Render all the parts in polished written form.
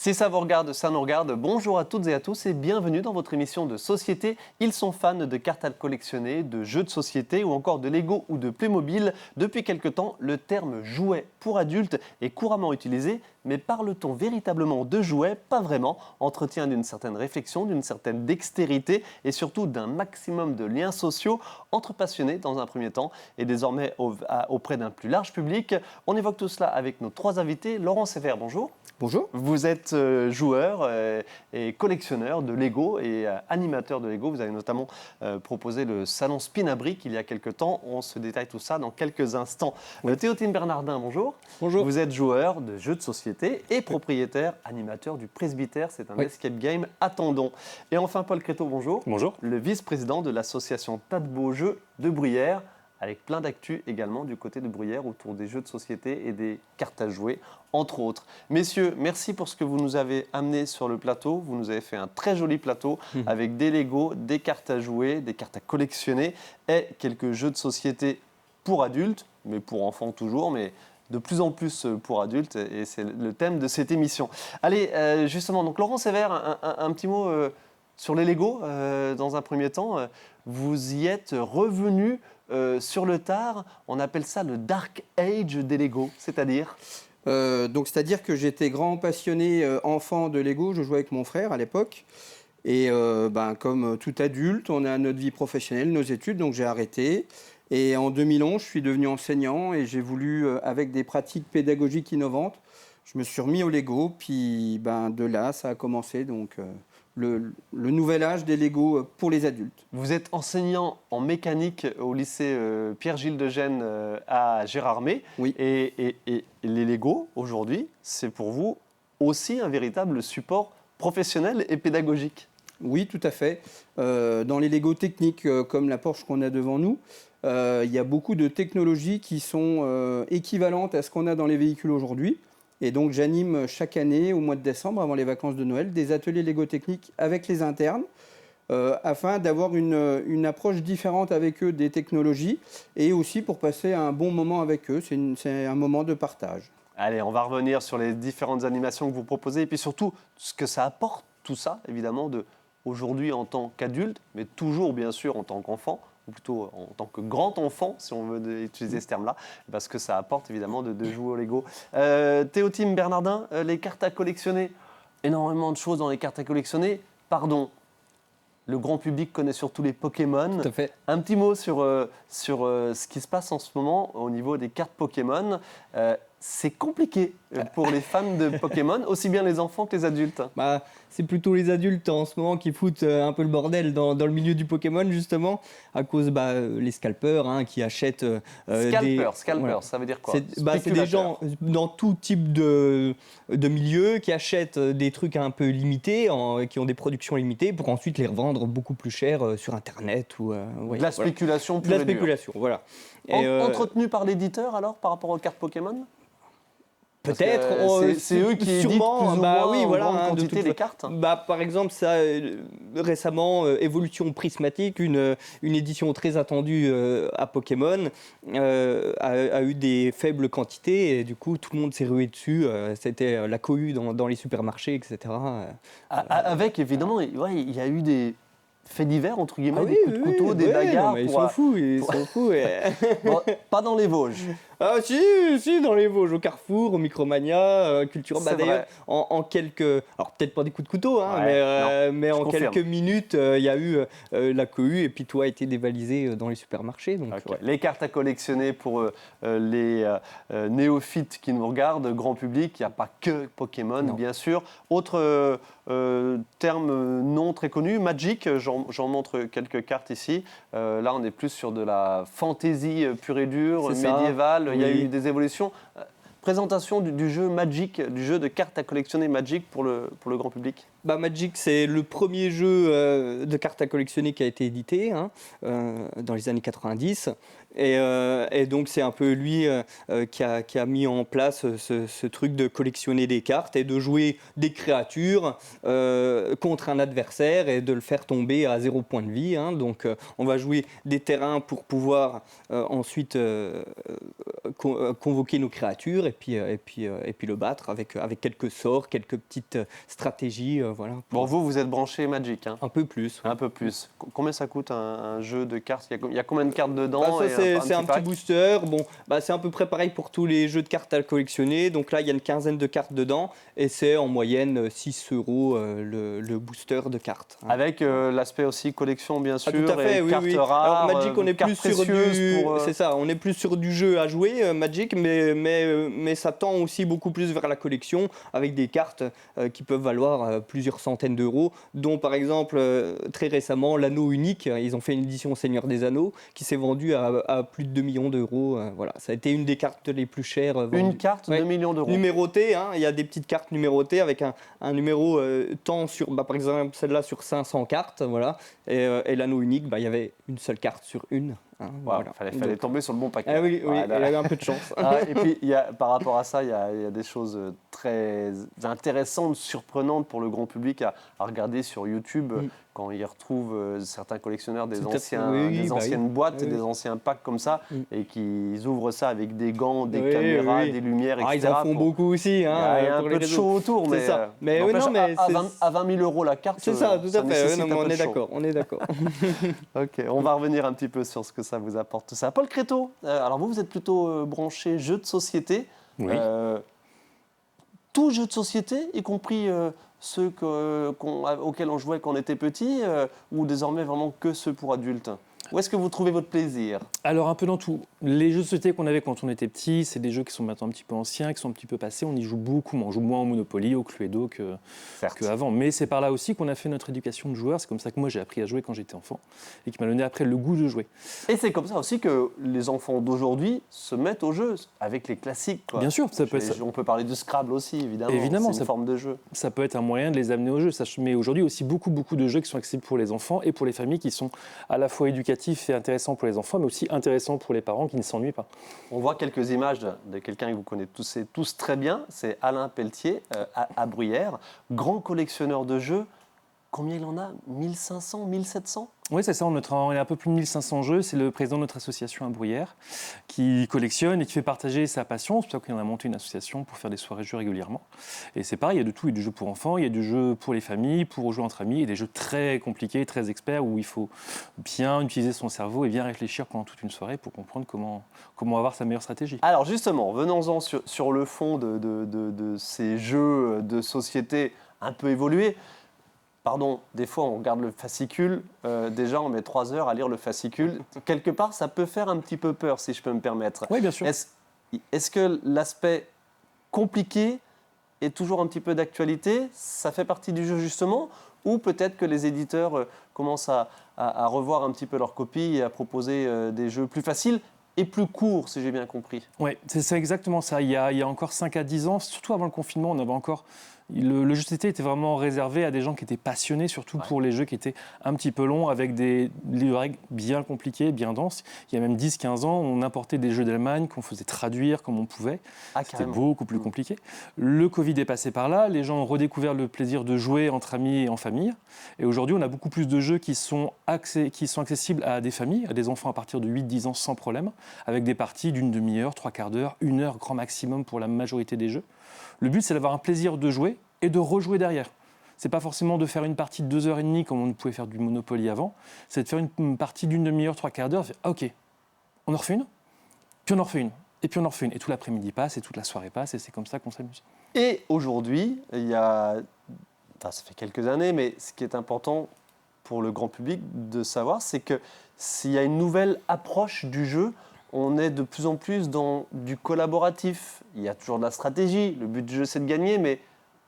Si ça vous regarde, ça nous regarde. Bonjour à toutes et à tous et bienvenue dans votre émission de société. Ils sont fans de cartes à collectionner, de jeux de société ou encore de Lego ou de Playmobil. Depuis quelque temps, le terme jouet pour adultes est couramment utilisé. Mais parle-t-on véritablement de jouets? Pas vraiment. Entretien d'une certaine réflexion, d'une certaine dextérité et surtout d'un maximum de liens sociaux entre passionnés dans un premier temps et désormais auprès d'un plus large public. On évoque tout cela avec nos trois invités. Laurent Sévère, bonjour. Bonjour. Vous êtes joueur et collectionneur de Lego et animateur de Lego. Vous avez notamment proposé le salon Spin à Brick il y a quelques temps. On se détaille tout ça dans quelques instants. Oui. Théotime Bernardin, bonjour. Bonjour. Vous êtes joueur de jeux de société et propriétaire, animateur du Presbytère. C'est un escape game. Attendons. Et enfin, Paul Créteau, bonjour. Bonjour. Le vice-président de l'association Tas de Beaux Jeux de Bruyères, avec plein d'actu également du côté de Bruyères autour des jeux de société et des cartes à jouer, entre autres. Messieurs, merci pour ce que vous nous avez amené sur le plateau. Vous nous avez fait un très joli plateau avec des Lego, des cartes à jouer, des cartes à collectionner et quelques jeux de société pour adultes, mais pour enfants toujours, mais de plus en plus pour adultes, et c'est le thème de cette émission. Allez, justement, donc Laurent Sévère, un petit mot sur les Lego, dans un premier temps. Vous y êtes revenu sur le tard, on appelle ça le Dark Age des Lego, c'est-à-dire C'est-à-dire que j'étais grand passionné enfant de Lego, je jouais avec mon frère à l'époque. Et comme tout adulte, on a notre vie professionnelle, nos études, donc j'ai arrêté. Et en 2011, je suis devenu enseignant et j'ai voulu, avec des pratiques pédagogiques innovantes, je me suis remis au Lego, puis de là, ça a commencé. Donc, le nouvel âge des Lego pour les adultes. Vous êtes enseignant en mécanique au lycée Pierre-Gilles de Gênes à Gérardmer. Oui. Et les Lego, aujourd'hui, c'est pour vous aussi un véritable support professionnel et pédagogique. Oui, tout à fait. Dans les Lego techniques, comme la Porsche qu'on a devant nous, il y a beaucoup de technologies qui sont équivalentes à ce qu'on a dans les véhicules aujourd'hui. Et donc, j'anime chaque année, au mois de décembre, avant les vacances de Noël, des ateliers Lego techniques avec les internes, afin d'avoir une approche différente avec eux des technologies et aussi pour passer un bon moment avec eux. C'est un moment de partage. Allez, on va revenir sur les différentes animations que vous proposez et puis surtout ce que ça apporte, tout ça, évidemment, aujourd'hui en tant qu'adulte, mais toujours, bien sûr, en tant qu'enfant, ou plutôt en tant que grand enfant, si on veut utiliser ce terme-là, parce que ça apporte évidemment de jouer au Lego. Théotime Bernardin, les cartes à collectionner, énormément de choses dans les cartes à collectionner. Pardon, le grand public connaît surtout les Pokémon. Tout à fait. Un petit mot sur ce qui se passe en ce moment au niveau des cartes Pokémon. C'est compliqué pour les fans de Pokémon, aussi bien les enfants que les adultes. C'est plutôt les adultes en ce moment qui foutent un peu le bordel dans le milieu du Pokémon, justement, à cause les scalpeurs qui achètent Scalpers, voilà. Ça veut dire quoi? C'est des gens dans tout type de milieu qui achètent des trucs un peu limités, qui ont des productions limitées, pour ensuite les revendre beaucoup plus cher sur Internet. De la spéculation pure De la et dure. spéculation, voilà. Entretenu par l'éditeur alors, par rapport aux cartes Pokémon? Peut-être. C'est eux qui éditent sûrement, plus ou moins en grande de quantité toute les cartes. Par exemple, ça, récemment, Évolution Prismatique, une édition très attendue à Pokémon, a eu des faibles quantités et du coup, tout le monde s'est rué dessus. C'était la cohue dans les supermarchés, etc. Avec, évidemment, il y a eu des faits divers, entre guillemets, Ah des coups de couteau, des bagarres. Ils sont fous, Bon, pas dans les Vosges. Ah si, dans les Vosges, au Carrefour, au Micromania, Culture. C'est D'ailleurs, vrai. en quelques, alors peut-être pas des coups de couteau, mais en confirme. quelques minutes, il y a eu la cohue et puis tout a été dévalisé dans les supermarchés. Donc, Okay. Ouais. Les cartes à collectionner pour les néophytes qui nous regardent, grand public, il n'y a pas que Pokémon, bien sûr. Autre terme non très connu, Magic, j'en montre quelques cartes ici. Là, on est plus sur de la fantaisie pure et dure, médiévale. Il y a eu des évolutions. Présentation du jeu Magic, du jeu de cartes à collectionner Magic pour le grand public. Magic, c'est le premier jeu de cartes à collectionner qui a été édité dans les années 90. Et donc, c'est un peu lui qui a mis en place ce truc de collectionner des cartes et de jouer des créatures contre un adversaire et de le faire tomber à 0 point de vie. Donc, on va jouer des terrains pour pouvoir ensuite convoquer nos créatures et puis le battre avec quelques sorts, quelques petites stratégies. Voilà. Bon, vous êtes branché Magic, hein. Un peu plus. Un peu plus. Combien ça coûte un jeu de cartes? Il y a combien de cartes dedans? C'est un petit booster. Bon, c'est à peu près pareil pour tous les jeux de cartes à collectionner. Donc là, il y a une quinzaine de cartes dedans et c'est en moyenne 6 € le booster de cartes. Avec l'aspect aussi collection, bien sûr, tout à fait, et cartes oui. rares. Alors, Magic, on est plus sur c'est ça, on est plus sur du jeu à jouer, Magic, mais ça tend aussi beaucoup plus vers la collection avec des cartes qui peuvent valoir plusieurs centaines d'euros, dont par exemple très récemment l'anneau unique. Ils ont fait une édition Seigneur des Anneaux qui s'est vendue à plus de 2 millions d'euros. Voilà, ça a été une des cartes les plus chères vendues. Une carte, 2 millions d'euros. Numérotée, il y a des petites cartes numérotées avec un numéro tant sur, par exemple celle-là sur 500 cartes, voilà, et l'anneau unique, il y avait une seule carte sur une. Voilà. Fallait tomber sur le bon paquet. Ah oui, Voilà. elle avait un peu de chance. Et puis, par rapport à ça, il y a des choses très intéressantes, surprenantes pour le grand public à regarder sur YouTube quand ils retrouvent certains collectionneurs des anciennes boîtes, des anciens packs comme ça, et qu'ils ouvrent ça avec des gants, des caméras, des lumières, etc. Ils en font beaucoup aussi. Il y a un peu de show autour, mais, ça. À 20 000 € la carte, c'est ça, tout à fait. On est d'accord. Ok, on va revenir un petit peu sur ce que ça vous apporte tout ça. Paul Créteau, alors vous êtes plutôt branché jeux de société. Oui. Tout jeu de société, y compris ceux auxquels on jouait quand on était petit, ou désormais vraiment que ceux pour adultes? Où est-ce que vous trouvez votre plaisir? Alors, un peu dans tout. Les jeux de société qu'on avait quand on était petit, c'est des jeux qui sont maintenant un petit peu anciens, qui sont un petit peu passés. On y joue beaucoup, on joue moins au Monopoly, au Cluedo qu'avant. Mais c'est par là aussi qu'on a fait notre éducation de joueur. C'est comme ça que moi, j'ai appris à jouer quand j'étais enfant et qui m'a donné après le goût de jouer. Et c'est comme ça aussi que les enfants d'aujourd'hui se mettent au jeu, avec les classiques, quoi. Bien sûr, ça peut être... On peut parler de Scrabble aussi, évidemment. C'est une forme de jeu. Ça peut être un moyen de les amener au jeu. Mais aujourd'hui, aussi beaucoup de jeux qui sont accessibles pour les enfants et pour les familles qui sont à la fois éducatifs et intéressant pour les enfants, mais aussi intéressant pour les parents qui ne s'ennuient pas. On voit quelques images de quelqu'un que vous connaissez tous très bien, c'est Alain Pelletier, à Bruyères, grand collectionneur de jeux. Combien il en a? 1500, 1700? Oui, c'est ça, on a un peu plus de 1500 jeux. C'est le président de notre association à Bruyères qui collectionne et qui fait partager sa passion. C'est pour ça qu'on a monté une association pour faire des soirées jeux régulièrement. Et c'est pareil, il y a de tout. Il y a du jeu pour enfants, il y a du jeu pour les familles, pour jouer entre amis, et des jeux très compliqués, très experts, où il faut bien utiliser son cerveau et bien réfléchir pendant toute une soirée pour comprendre comment avoir sa meilleure stratégie. Alors justement, venons-en sur le fond de ces jeux de société un peu évolués. Pardon, des fois on regarde le fascicule, déjà on met 3 heures à lire le fascicule. Quelque part, ça peut faire un petit peu peur, si je peux me permettre. Oui, bien sûr. Est-ce que l'aspect compliqué est toujours un petit peu d'actualité? Ça fait partie du jeu justement? Ou peut-être que les éditeurs commencent à revoir un petit peu leur copie et à proposer des jeux plus faciles et plus courts, si j'ai bien compris? Oui, c'est exactement ça. Il y a encore 5 à 10 ans, surtout avant le confinement, on avait encore... Le jeu de société était vraiment réservé à des gens qui étaient passionnés, surtout pour les jeux qui étaient un petit peu longs, avec des règles bien compliquées, bien denses. Il y a même 10-15 ans, on importait des jeux d'Allemagne qu'on faisait traduire comme on pouvait. C'était beaucoup plus compliqué. Le Covid est passé par là, les gens ont redécouvert le plaisir de jouer entre amis et en famille. Et aujourd'hui, on a beaucoup plus de jeux qui sont accessibles à des familles, à des enfants à partir de 8-10 ans sans problème, avec des parties d'une demi-heure, 3/4 d'heure, 1 heure grand maximum pour la majorité des jeux. Le but, c'est d'avoir un plaisir de jouer et de rejouer derrière. C'est pas forcément de faire une partie de 2h30 comme on pouvait faire du Monopoly avant, c'est de faire une partie d'une demi-heure, 3/4 d'heure, ok, on en refait une, puis on en refait une, et puis on en refait une. Et tout l'après-midi passe, et toute la soirée passe, et c'est comme ça qu'on s'amuse. Et aujourd'hui, ça fait quelques années, mais ce qui est important pour le grand public de savoir, c'est que s'il y a une nouvelle approche du jeu, on est de plus en plus dans du collaboratif. Il y a toujours de la stratégie, le but du jeu c'est de gagner, mais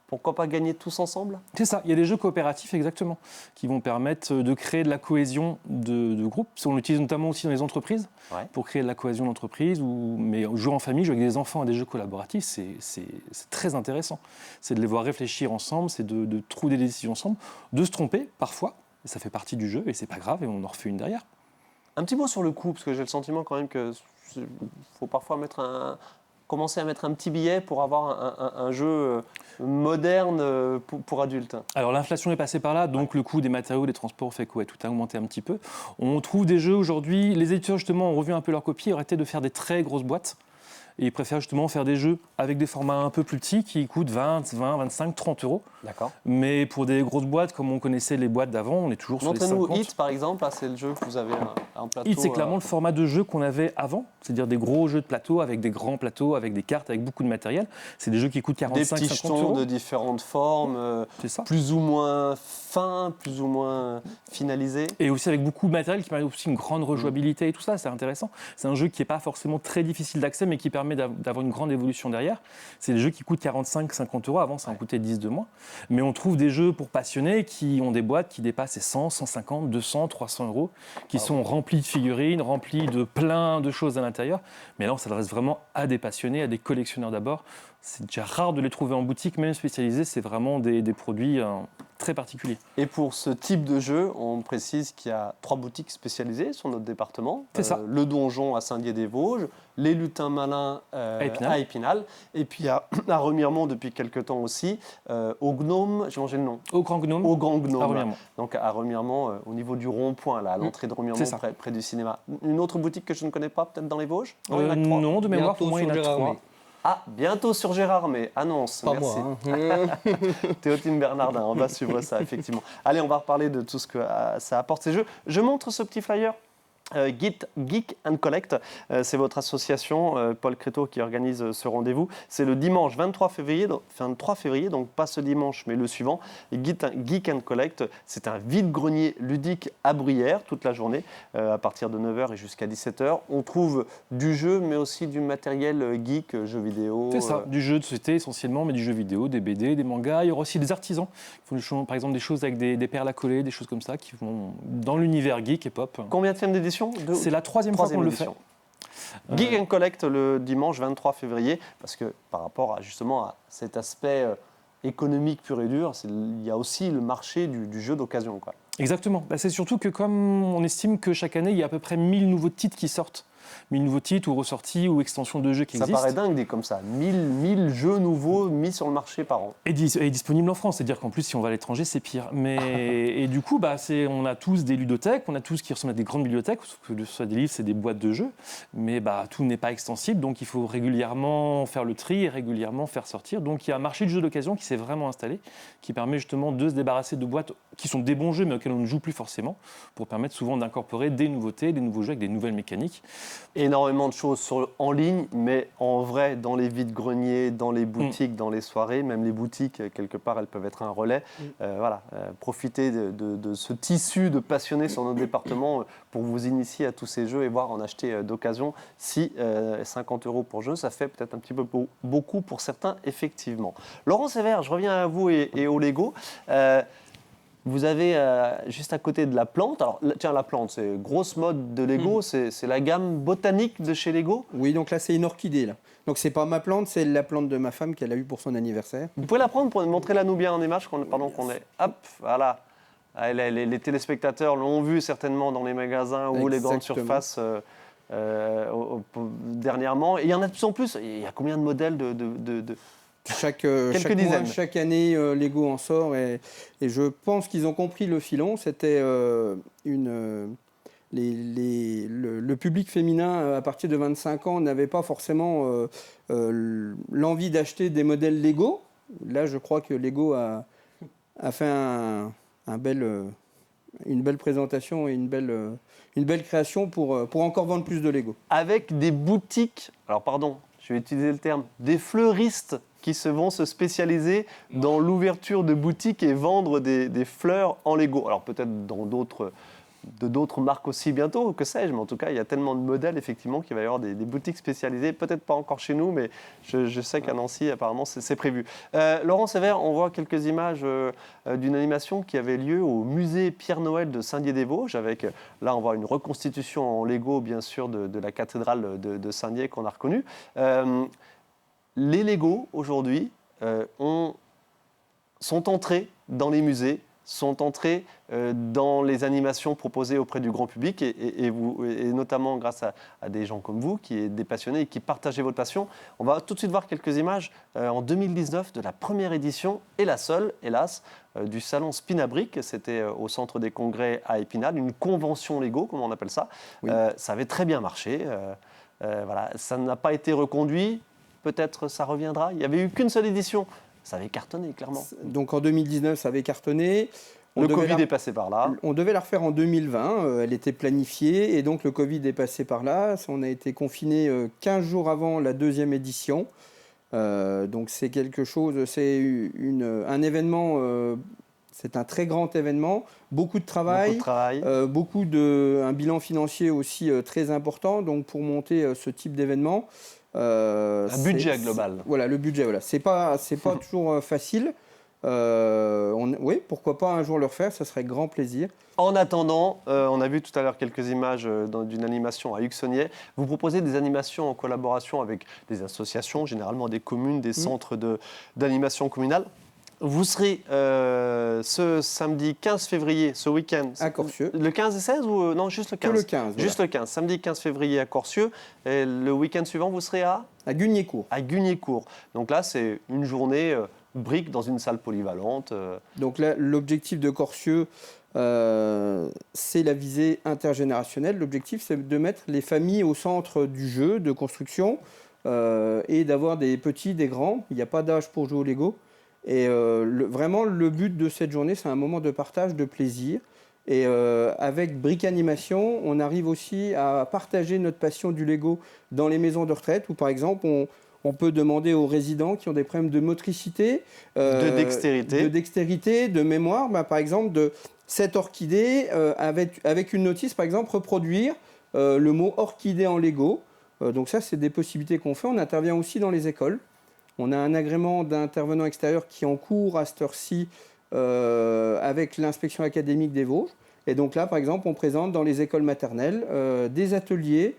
Pourquoi pas gagner tous ensemble? C'est ça, il y a des jeux coopératifs exactement, qui vont permettre de créer de la cohésion de groupe. On l'utilise notamment aussi dans les entreprises, pour créer de la cohésion d'entreprise, mais jouer en famille, jouer avec des enfants à des jeux collaboratifs, c'est très intéressant. C'est de les voir réfléchir ensemble, c'est de trouver des décisions ensemble, de se tromper parfois, et ça fait partie du jeu, et c'est pas grave, et on en refait une derrière. Un petit mot sur le coût, parce que j'ai le sentiment quand même qu'il faut parfois commencer à mettre un petit billet pour avoir un jeu moderne pour adultes. Alors l'inflation est passée par là, donc le coût des matériaux, des transports fait que tout a augmenté un petit peu. On trouve des jeux aujourd'hui, les éditeurs justement ont revu un peu leur copie, arrêté de faire des très grosses boîtes. Et ils préfèrent justement faire des jeux avec des formats un peu plus petits qui coûtent 20, 25, 30 euros. D'accord. Mais pour des grosses boîtes, comme on connaissait les boîtes d'avant, on est toujours sur les 50. Montrez-nous Hit, par exemple. Là, c'est le jeu que vous avez en plateau. Hit, c'est clairement le format de jeu qu'on avait avant. C'est-à-dire des gros jeux de plateau avec des grands plateaux, avec des cartes, avec beaucoup de matériel. C'est des jeux qui coûtent 45, des petits 50 euros. jetons de différentes formes, C'est ça. plus ou moins fins, plus ou moins finalisés. Et aussi avec beaucoup de matériel qui permet aussi une grande rejouabilité et tout ça, c'est intéressant. C'est un jeu qui n'est pas forcément très difficile d'accès, mais qui permet d'avoir une grande évolution derrière. C'est des jeux qui coûtent 45, 50 euros. Avant, ça en coûtait 10 de moins. Mais on trouve des jeux pour passionnés qui ont des boîtes qui dépassent les 100, 150, 200, 300 euros, qui sont remplis de figurines, remplis de plein de choses à l'intérieur. Mais là, on s'adresse vraiment à des passionnés, à des collectionneurs d'abord. C'est déjà rare de les trouver en boutique, même spécialisés. C'est vraiment des produits très particuliers. Et pour ce type de jeu, on précise qu'il y a 3 boutiques spécialisées sur notre département. C'est ça. Le Donjon à Saint-Dié-des-Vosges, les Lutins Malins à Épinal. Et puis à Remiremont depuis quelques temps aussi, au Gnome, j'ai mangé le nom. Au Grand Gnome. Au Grand Gnome. À Remiremont. Donc à Remiremont, au niveau du rond-point, là, à l'entrée de Remiremont, près du cinéma. Une autre boutique que je ne connais pas, peut-être dans les Vosges? Non, de mémoire, pour moi, il y en a 3. Ah, bientôt sur Gérardmer, annonce. Pas merci. moi. Théotime Bernardin, on va suivre ça, effectivement. Allez, on va reparler de tout ce que ça apporte ces jeux. Je montre ce petit flyer. Geek and Collect, c'est votre association, Paul Créteau, qui organise ce rendez-vous. C'est le dimanche 23 février, donc pas ce dimanche, mais le suivant. Geek and Collect, c'est un vide-grenier ludique à Bruyères, toute la journée, à partir de 9h et jusqu'à 17h. On trouve du jeu, mais aussi du matériel geek, jeux vidéo. C'est ça, du jeu de société essentiellement, mais du jeu vidéo, des BD, des mangas. Il y aura aussi des artisans qui font par exemple des choses avec des perles à coller, des choses comme ça, qui vont dans l'univers geek et pop. Combienième d'édition? C'est la troisième fois qu'on le fait. Geek and Collect le dimanche 23 février, parce que par rapport justement à cet aspect économique pur et dur, il y a aussi le marché du jeu d'occasion. Exactement. C'est surtout que comme on estime que chaque année, il y a à peu près 1000 nouveaux titres qui sortent. 1000 nouveaux titres ou ressorties ou extensions de jeux qui existent. Ça paraît dingue, comme ça. 1000 jeux nouveaux mis sur le marché par an. Et disponibles en France. C'est-à-dire qu'en plus, si on va à l'étranger, c'est pire. Et du coup, on a tous des ludothèques, on a tous qui ressemblent à des grandes bibliothèques, parce que ce soit des livres, c'est des boîtes de jeux. Mais tout n'est pas extensible, donc il faut régulièrement faire le tri et régulièrement faire sortir. Donc il y a un marché de jeux d'occasion qui s'est vraiment installé, qui permet justement de se débarrasser de boîtes qui sont des bons jeux, mais auxquels on ne joue plus forcément, pour permettre souvent d'incorporer des nouveautés, des nouveaux jeux avec des nouvelles mécaniques. Énormément de choses en ligne, mais en vrai, dans les vides-greniers, dans les boutiques, dans les soirées, même les boutiques, quelque part, elles peuvent être un relais. Profitez de ce tissu de passionnés sur notre département pour vous initier à tous ces jeux et voir en acheter d'occasion. Si 50 € pour jeu, ça fait peut-être un petit peu beaucoup pour certains, effectivement. Laurent Sévère, je reviens à vous et au Lego. Vous avez juste à côté de la plante, alors tiens, la plante, c'est grosse mode de Lego, c'est la gamme botanique de chez Lego. Oui, donc là c'est une orchidée là. Donc c'est pas ma plante, c'est la plante de ma femme qu'elle a eue pour son anniversaire. Vous pouvez la prendre pour montrer-la nous bien en image pendant qu'on est... Hop, voilà. Les téléspectateurs l'ont vu certainement dans les magasins ou les grandes surfaces dernièrement. Et il y en a de plus en plus. Il y a combien de modèles Chaque année, Lego en sort et je pense qu'ils ont compris le filon. C'était le public féminin à partir de 25 ans n'avait pas forcément l'envie d'acheter des modèles Lego. Là, je crois que Lego a fait une belle présentation et une belle création pour encore vendre plus de Lego. Avec des boutiques, alors pardon, je vais utiliser le terme, des fleuristes qui vont se spécialiser dans l'ouverture de boutiques et vendre des fleurs en Lego. Alors peut-être dans d'autres d'autres marques aussi bientôt, que sais-je, mais en tout cas, il y a tellement de modèles, effectivement, qu'il va y avoir des boutiques spécialisées, peut-être pas encore chez nous, mais je sais qu'à Nancy, apparemment, c'est prévu. Laurent Sévère, on voit quelques images d'une animation qui avait lieu au musée Pierre-Noël de Saint-Dié-des-Vosges, avec, là, on voit une reconstitution en Lego, bien sûr, de la cathédrale de Saint-Dié qu'on a reconnue. Les Lego, aujourd'hui, sont entrés dans les musées, sont entrés dans les animations proposées auprès du grand public et notamment grâce à des gens comme vous, qui êtes des passionnés et qui partagez votre passion. On va tout de suite voir quelques images en 2019 de la première édition, et la seule, hélas, du salon Spinabrick. C'était au centre des congrès à Épinal, une convention Lego, comme on appelle ça. Oui. Ça avait très bien marché. Voilà. Ça n'a pas été reconduit. Peut-être ça reviendra. Il n'y avait eu qu'une seule édition. Ça avait cartonné, clairement. Donc en 2019, ça avait cartonné. Le Covid est passé par là. On devait la refaire en 2020, elle était planifiée et donc le Covid est passé par là. On a été confiné 15 jours avant la deuxième édition. Donc c'est quelque chose, c'est un événement, c'est un très grand événement, beaucoup de travail, un bilan financier aussi très important. Donc pour monter ce type d'événement, un budget global. Voilà, le budget, voilà. C'est pas toujours facile. Oui, pourquoi pas un jour le refaire, ça serait grand plaisir. En attendant, on a vu tout à l'heure quelques images d'une animation à Huxonnier. Vous proposez des animations en collaboration avec des associations, généralement des communes, des centres d'animation communale. Vous serez ce samedi 15 février, ce week-end. À Corcieux. Le 15 et 16 ou non, juste le 15 Que le 15. Juste voilà. le 15. Samedi 15 février à Corcieux. Et le week-end suivant, vous serez à Guignécourt. À Guignécourt. Donc là, c'est une journée brique dans une salle polyvalente. Donc là, l'objectif de Corcieux, c'est la visée intergénérationnelle. L'objectif, c'est de mettre les familles au centre du jeu de construction et d'avoir des petits, des grands. Il n'y a pas d'âge pour jouer au Lego. Et vraiment, le but de cette journée, c'est un moment de partage, de plaisir. Et avec Brick Animation, on arrive aussi à partager notre passion du Lego dans les maisons de retraite, où par exemple, on peut demander aux résidents qui ont des problèmes de motricité, de dextérité, de mémoire, par exemple, de cette orchidée, avec une notice, par exemple, reproduire le mot orchidée en Lego. Donc ça, c'est des possibilités qu'on fait. On intervient aussi dans les écoles. On a un agrément d'intervenant extérieur qui est en cours à cette heure-ci avec l'inspection académique des Vosges. Et donc là, par exemple, on présente dans les écoles maternelles des ateliers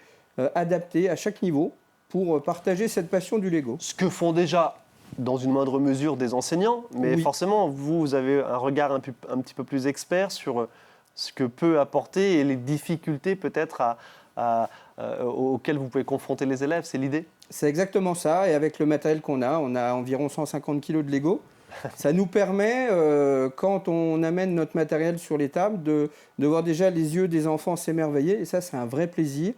adaptés à chaque niveau pour partager cette passion du Lego. Ce que font déjà, dans une moindre mesure, des enseignants, mais oui. Forcément, vous avez un regard un petit peu plus expert sur ce que peut apporter et les difficultés peut-être auxquelles vous pouvez confronter les élèves. C'est l'idée ? C'est exactement ça. Et avec le matériel qu'on a, on a environ 150 kg de Lego. Ça nous permet, quand on amène notre matériel sur les tables, de voir déjà les yeux des enfants s'émerveiller. Et ça, c'est un vrai plaisir.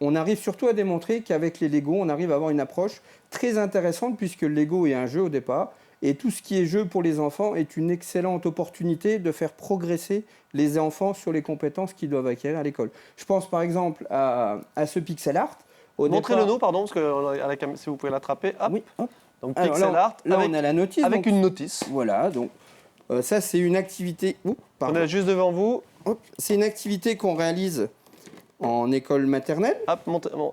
On arrive surtout à démontrer qu'avec les Lego, on arrive à avoir une approche très intéressante puisque le Lego est un jeu au départ. Et tout ce qui est jeu pour les enfants est une excellente opportunité de faire progresser les enfants sur les compétences qu'ils doivent acquérir à l'école. Je pense par exemple à ce pixel art. Montrez-le nous, pardon, parce que si vous pouvez l'attraper. Hop. Oui, hop. Donc alors, pixel art là, on a la notice. Avec donc, une notice. Voilà, donc ça c'est une activité. On est juste devant vous. C'est une activité qu'on réalise en école maternelle. Hop,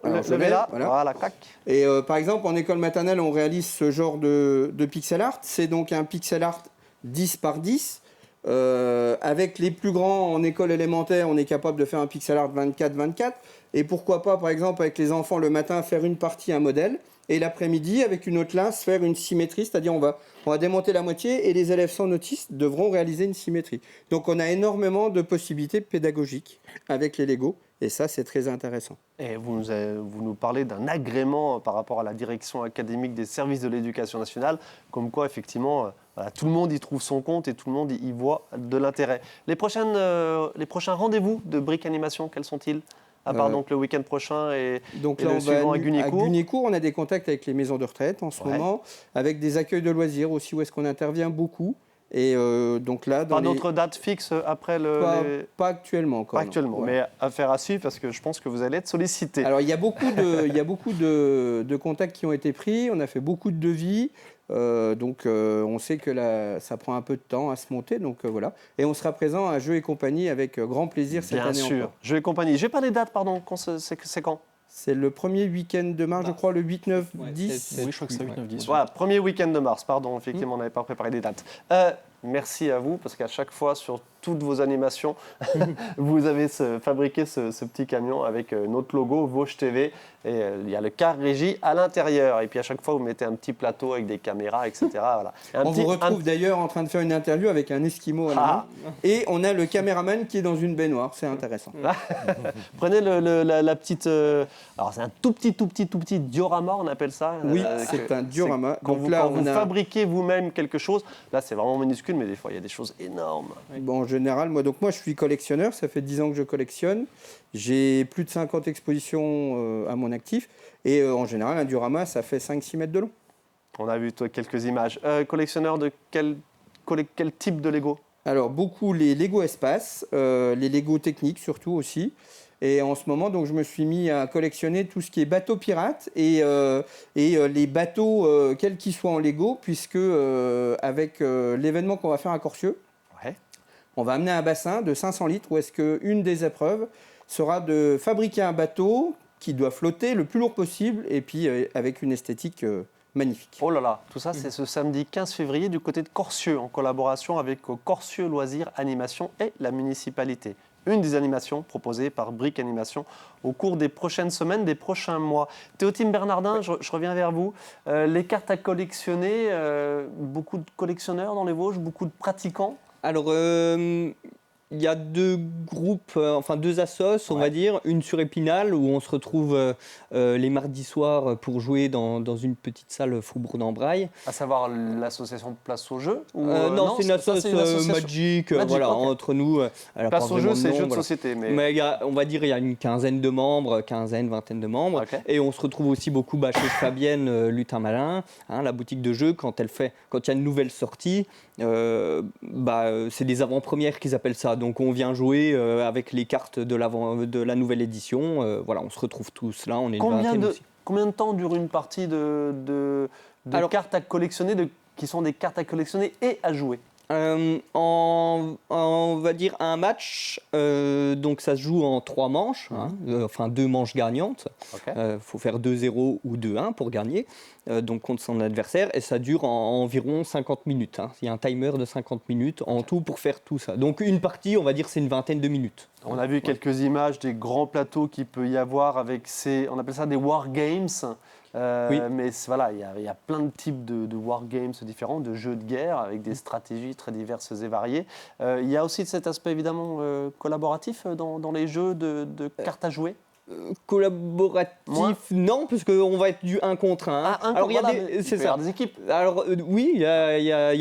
levez là. Voilà, clac. Et par exemple, en école maternelle, on réalise ce genre de pixel art. C'est donc un pixel art 10 par 10. Avec les plus grands en école élémentaire, on est capable de faire un pixel art 24-24. Et pourquoi pas, par exemple, avec les enfants, le matin, faire une partie, un modèle. Et l'après-midi, avec une autre classe, faire une symétrie. C'est-à-dire, on va démonter la moitié et les élèves sans notice devront réaliser une symétrie. Donc, on a énormément de possibilités pédagogiques avec les Lego. Et ça, c'est très intéressant. Et vous nous parlez d'un agrément par rapport à la direction académique des services de l'éducation nationale, comme quoi, effectivement, tout le monde y trouve son compte et tout le monde y voit de l'intérêt. Les prochains rendez-vous de Brick Animation, quels sont-ils ? À part donc le week-end prochain et le suivant à Guignécourt. À Guignécourt, on a des contacts avec les maisons de retraite en ce moment, avec des accueils de loisirs aussi, où est-ce qu'on intervient beaucoup. Et donc là, pas d'autres dates fixes après Pas actuellement encore. Pas actuellement, ouais. Mais affaire à suivre parce que je pense que vous allez être sollicité. Alors il y a beaucoup de contacts qui ont été pris, on a fait beaucoup de devis. Donc on sait que ça prend un peu de temps à se monter, donc voilà. Et on sera présent à Jeux et compagnie avec grand plaisir cette Bien année sûr. encore. Jeux et compagnie. J'ai pas les dates, pardon. C'est quand? C'est le premier week-end de mars, je crois, le 8, 9, 10. Oui, je crois que c'est 8, 9, 10. Voilà, premier week-end de mars, pardon, effectivement, on n'avait pas préparé des dates. Merci à vous, parce qu'à chaque fois, sur toutes vos animations, vous avez fabriqué ce petit camion avec notre logo, Vosges TV, et il y a le car régie à l'intérieur. Et puis à chaque fois, vous mettez un petit plateau avec des caméras, etc. Voilà. On vous retrouve d'ailleurs en train de faire une interview avec un Esquimau à la main. Et on a le caméraman qui est dans une baignoire, c'est intéressant. Prenez la petite... alors c'est un tout petit diorama, on appelle ça. Oui, c'est un diorama. Quand Donc vous, là, quand vous fabriquez vous-même quelque chose, là c'est vraiment minuscule, mais des fois il y a des choses énormes. Bon, en général, moi je suis collectionneur, ça fait 10 ans que je collectionne. J'ai plus de 50 expositions à mon actif. Et en général, un diorama, ça fait 5-6 mètres de long. On a vu toi, quelques images. Collectionneur de quel type de Lego? Alors, beaucoup les Lego Espace, les Lego techniques surtout aussi. Et en ce moment, donc, je me suis mis à collectionner tout ce qui est bateaux pirates et les bateaux, quels qu'ils soient en Lego, puisque avec l'événement qu'on va faire à Corcieux, on va amener un bassin de 500 litres où est-ce qu'une des épreuves sera de fabriquer un bateau qui doit flotter le plus lourd possible et puis avec une esthétique magnifique. Oh là là, tout ça c'est ce samedi 15 février du côté de Corcieux en collaboration avec Corcieux Loisirs Animation et la municipalité. Une des animations proposées par Brick Animation au cours des prochaines semaines, des prochains mois. Théotime Bernardin, je reviens vers vous. Les cartes à collectionner, beaucoup de collectionneurs dans les Vosges, beaucoup de pratiquants? Alors, il y a deux groupes, enfin deux assos, on va dire. Une sur Épinal, où on se retrouve les mardis soirs pour jouer dans une petite salle Faubourg d'Ambrail. À savoir l'association Place au Jeu ou, non, c'est une association Magic, voilà, okay. Entre nous. Place au Jeu, c'est jeux de société. Mais on va dire il y a une quinzaine de membres, vingtaine de membres. Okay. Et on se retrouve aussi beaucoup chez Fabienne Lutin Malin, la boutique de jeux, quand il y a une nouvelle sortie. C'est des avant-premières qu'ils appellent ça. Donc on vient jouer avec les cartes de la nouvelle édition. Voilà, on se retrouve tous là. On est combien de temps dure une partie de cartes à collectionner, qui sont des cartes à collectionner et à jouer? On va dire un match, donc ça se joue en 3 manches, enfin 2 manches gagnantes. Faut faire 2-0 ou 2-1 pour gagner, donc contre son adversaire, et ça dure environ 50 minutes. Il y a un timer de 50 minutes en tout pour faire tout ça. Donc une partie, on va dire, c'est une vingtaine de minutes. On a vu quelques images des grands plateaux qu'il peut y avoir avec on appelle ça des wargames. Mais voilà, il y a plein de types de wargames différents, de jeux de guerre avec des stratégies très diverses et variées. Il y a aussi cet aspect évidemment collaboratif dans les jeux de cartes à jouer. Collaboratif, non, parce qu'on va être du 1 contre 1. Alors il y a des équipes. Alors oui, il y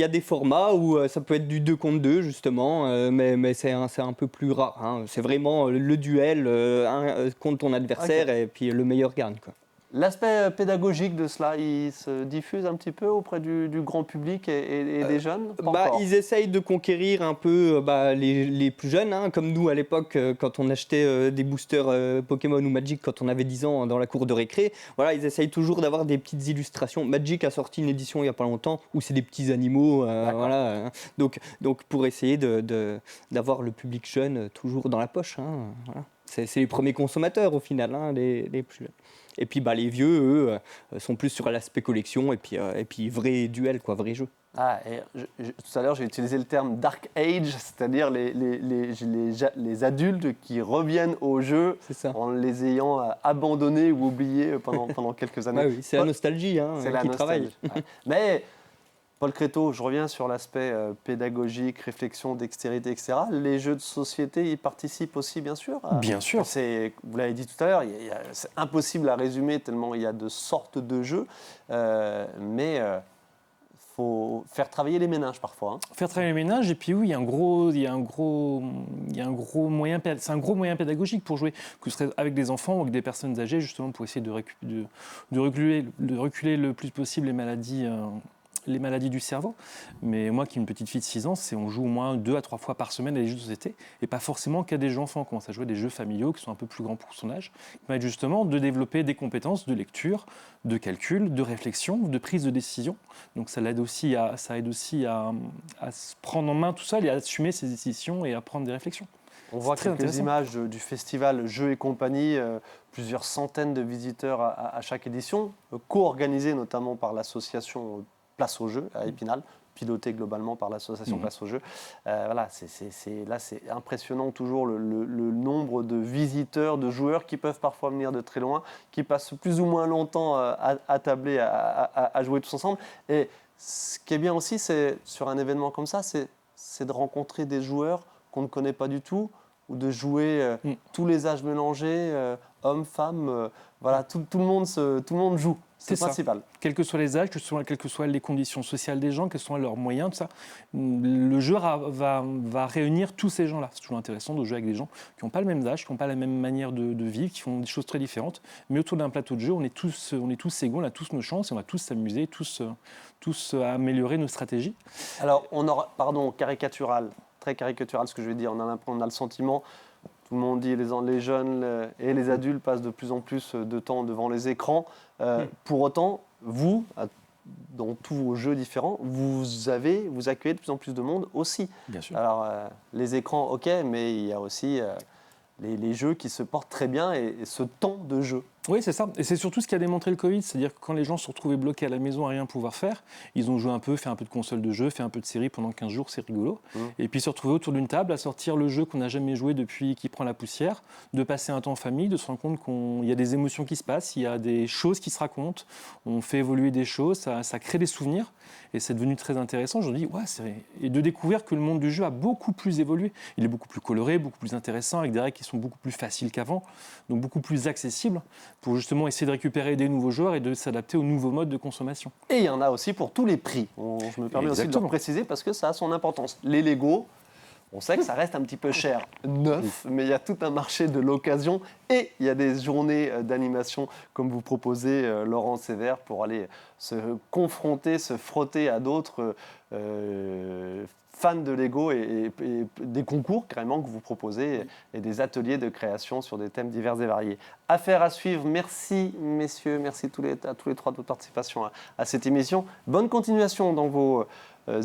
a des formats où ça peut être du 2 contre 2 justement, mais c'est un peu plus rare. C'est vraiment le duel contre ton adversaire et puis le meilleur gagne, quoi. L'aspect pédagogique de cela, il se diffuse un petit peu auprès du grand public et des jeunes? Ils essayent de conquérir un peu les plus jeunes, comme nous à l'époque quand on achetait des boosters Pokémon ou Magic quand on avait 10 ans dans la cour de récré. Voilà, ils essayent toujours d'avoir des petites illustrations. Magic a sorti une édition il n'y a pas longtemps où c'est des petits animaux. Voilà, donc pour essayer d'avoir le public jeune toujours dans la poche. Voilà. C'est les premiers consommateurs au final, les plus jeunes. Et puis les vieux, eux, sont plus sur l'aspect collection et puis vrai duel, vrai jeu. Tout à l'heure, j'ai utilisé le terme Dark Age, c'est-à-dire les adultes qui reviennent au jeu en les ayant abandonnés ou oubliés pendant quelques années. Oui, c'est la nostalgie qui travaille. Mais Paul Créteau, je reviens sur l'aspect pédagogique, réflexion, dextérité, etc. Les jeux de société y participent aussi, bien sûr. Bien sûr. Vous l'avez dit tout à l'heure, c'est impossible à résumer tellement il y a de sortes de jeux. Mais faut faire travailler les méninges parfois. Faire travailler les méninges, et puis oui, il y a un gros moyen, c'est un gros moyen pédagogique pour jouer, que ce serait avec des enfants ou avec des personnes âgées, justement pour essayer de reculer le plus possible les maladies les maladies du cerveau. Mais moi, qui ai une petite fille de 6 ans, on joue au moins 2 à 3 fois par semaine à des jeux de société, et pas forcément qu'à des jeux enfants. On commence à jouer à des jeux familiaux qui sont un peu plus grands pour son âge, qui permettent justement de développer des compétences de lecture, de calcul, de réflexion, de prise de décision. Donc ça aide aussi à se prendre en main tout seul et à assumer ses décisions et à prendre des réflexions. On voit très quelques intéressant. images du festival Jeux et compagnie, plusieurs centaines de visiteurs à chaque édition, co-organisés notamment par l'association Place aux Jeux à Épinal, pilotée globalement par l'association Place aux Jeux. Voilà, c'est impressionnant toujours le nombre de visiteurs, de joueurs qui peuvent parfois venir de très loin, qui passent plus ou moins longtemps à tabler, à jouer tous ensemble. Et ce qui est bien aussi, c'est sur un événement comme ça, c'est de rencontrer des joueurs qu'on ne connaît pas du tout, ou de jouer tous les âges mélangés, hommes, femmes, voilà, tout le monde joue. C'est ça. principal. Quels que soient les âges, quelles que soient les conditions sociales des gens, quels soient leurs moyens, tout ça, le jeu va réunir tous ces gens-là. C'est toujours intéressant de jouer avec des gens qui n'ont pas le même âge, qui n'ont pas la même manière de vivre, qui font des choses très différentes. Mais autour d'un plateau de jeu, on est tous égaux, on a tous nos chances et on va tous s'amuser, tous améliorer nos stratégies. Alors, caricatural, très caricatural ce que je vais dire. On a le sentiment, tout le monde dit, les jeunes et les adultes passent de plus en plus de temps devant les écrans. Pour autant, vous, dans tous vos jeux différents, vous accueillez de plus en plus de monde aussi. Bien sûr. Alors, les écrans, ok, mais il y a aussi les jeux qui se portent très bien et ce temps de jeu. Oui, c'est ça. Et c'est surtout ce qu'a démontré le Covid. C'est-à-dire que quand les gens se sont retrouvés bloqués à la maison à rien pouvoir faire, ils ont joué un peu, fait un peu de console de jeu, fait un peu de série pendant 15 jours, c'est rigolo. Et puis se retrouver autour d'une table à sortir le jeu qu'on n'a jamais joué depuis qui prend la poussière, de passer un temps en famille, de se rendre compte qu'il y a des émotions qui se passent, il y a des choses qui se racontent, on fait évoluer des choses, ça crée des souvenirs. Et c'est devenu très intéressant. Je me dis, et de découvrir que le monde du jeu a beaucoup plus évolué. Il est beaucoup plus coloré, beaucoup plus intéressant, avec des règles qui sont beaucoup plus faciles qu'avant, donc beaucoup plus accessibles, pour justement essayer de récupérer des nouveaux joueurs et de s'adapter aux nouveaux modes de consommation. Et il y en a aussi pour tous les prix. Je me permets aussi de le préciser parce que ça a son importance. Les Lego, on sait que ça reste un petit peu cher, neuf, mais il y a tout un marché de l'occasion et il y a des journées d'animation comme vous proposez, Laurent Sévère, pour aller se confronter, se frotter à d'autres fans de Lego et des concours carrément que vous proposez et des ateliers de création sur des thèmes divers et variés. Affaire à suivre. Merci messieurs, merci à tous les trois de votre participation à cette émission. Bonne continuation dans vos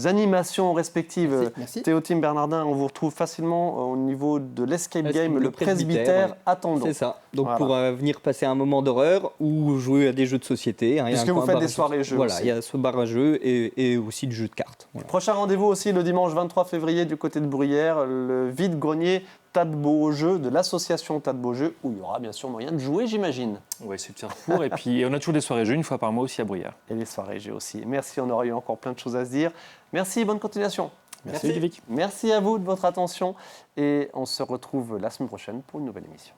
animations respectives. Merci. Théotime Bernardin, on vous retrouve facilement au niveau de l'Escape Game, le presbytère attendant. C'est ça. Donc voilà. Pour venir passer un moment d'horreur ou jouer à des jeux de société. Puisque vous faites des soirées jeux. Voilà, aussi. il y a ce bar à jeux et aussi du jeu de cartes. Voilà. Prochain rendez-vous aussi le dimanche 23 février du côté de Bruyères, le vide-grenier Tas de Beaux Jeux de l'association Tas de Beaux Jeux, où il y aura bien sûr moyen de jouer, j'imagine. Oui, c'est le parcours. Et puis on a toujours des soirées jeux une fois par mois aussi à Bruyères. Et les soirées jeux aussi. Merci, on aura eu encore plein de choses à se dire. Merci, bonne continuation. Merci Ludovic. Merci à vous de votre attention et on se retrouve la semaine prochaine pour une nouvelle émission.